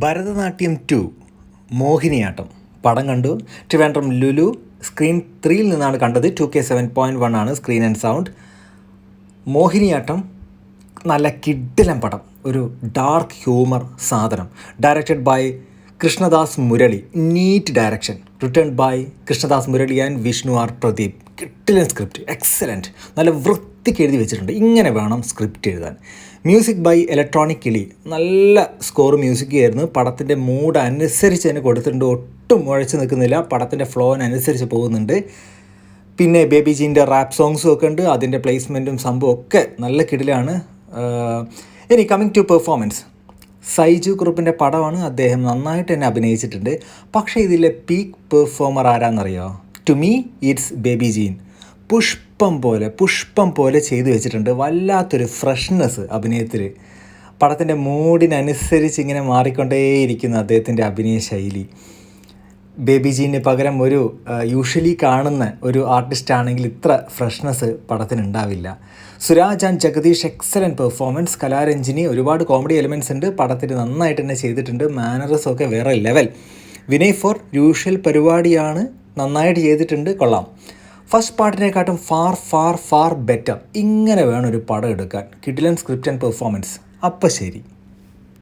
ഭരതനാട്യം 2 മോഹിനിയാട്ടം പടം കണ്ടു. ട്രിവാൻഡ്രം ലുലു സ്ക്രീൻ 3യിൽ നിന്നാണ് കണ്ടത്. 2K 7.1 ആണ് സ്ക്രീൻ ആൻഡ് സൗണ്ട്. മോഹിനിയാട്ടം നല്ല കിഡിലൻ പടം, ഒരു ഡാർക്ക് ഹ്യൂമർ സാധനം. Directed by Krishnadas Murali, neat direction. Written by Krishnadas Murali and Vishnu R Pradeep. കിഡിലൻ സ്ക്രിപ്റ്റ്, എക്സലൻറ്റ്, നല്ല വൃത്തിക്ക് എഴുതി വെച്ചിട്ടുണ്ട്. ഇങ്ങനെ വേണം സ്ക്രിപ്റ്റ് എഴുതാൻ. മ്യൂസിക് ബൈ ഇലക്ട്രോണിക് കിളി, നല്ല സ്കോർ മ്യൂസിക് ആയിരുന്നു. പടത്തിൻ്റെ മൂഡ് അനുസരിച്ച് തന്നെ കൊടുത്തിട്ടുണ്ട്, ഒട്ടും മുഴച്ച് നിൽക്കുന്നില്ല, പടത്തിൻ്റെ ഫ്ലോവിനനുസരിച്ച് പോകുന്നുണ്ട്. പിന്നെ ബേബി ജീൻ്റെ റാപ്പ് സോങ്സും ഒക്കെ ഉണ്ട്, അതിൻ്റെ പ്ലേസ്മെൻറ്റും സംഭവം ഒക്കെ നല്ല കിടിലാണ്. ഇനി കമ്മിങ് ടു പെർഫോമൻസ്, സൈജു കുറുപ്പിൻ്റെ പടമാണ്, അദ്ദേഹം നന്നായിട്ട് തന്നെ അഭിനയിച്ചിട്ടുണ്ട്. പക്ഷേ ഇതിലെ പീക്ക് പെർഫോമർ ആരാന്നറിയോ? To me it's Baby Jean. പുഷ്പം പോലെ ചെയ്തു വെച്ചിട്ടുണ്ട്. വല്ലാത്തൊരു ഫ്രഷ്നെസ് അഭിനയത്തിൽ. പടത്തിൻ്റെ മൂഡിനനുസരിച്ച് ഇങ്ങനെ മാറിക്കൊണ്ടേയിരിക്കുന്നു അദ്ദേഹത്തിൻ്റെ അഭിനയ ശൈലി. ബേബി ജീന് പകരം ഒരു യൂഷ്വലി കാണുന്ന ഒരു ആർട്ടിസ്റ്റ് ആണെങ്കിൽ ഇത്ര ഫ്രഷ്നെസ് പടത്തിനുണ്ടാവില്ല. Suraj and Jagadish excellent performance. Kalaranjini, ഒരുപാട് കോമഡി എലിമെൻറ്റ്സ് ഉണ്ട് പടത്തിൽ, നന്നായിട്ട് തന്നെ ചെയ്തിട്ടുണ്ട്. മാനറസ് ഒക്കെ വേറെ ലെവൽ. വിനയ് ഫോർ യൂഷ്വൽ പരിപാടിയാണ്, നന്നായിട്ട് ചെയ്തിട്ടുണ്ട്, കൊള്ളാം. ഫസ്റ്റ് പാർട്ടിനെക്കാട്ടും ഫാർ ബെറ്റർ. ഇങ്ങനെ വേണം ഒരു പടം എടുക്കാൻ. കിഡിലൻ സ്ക്രിപ്റ്റ് ആൻഡ് പെർഫോമൻസ്. അപ്പം ശരി.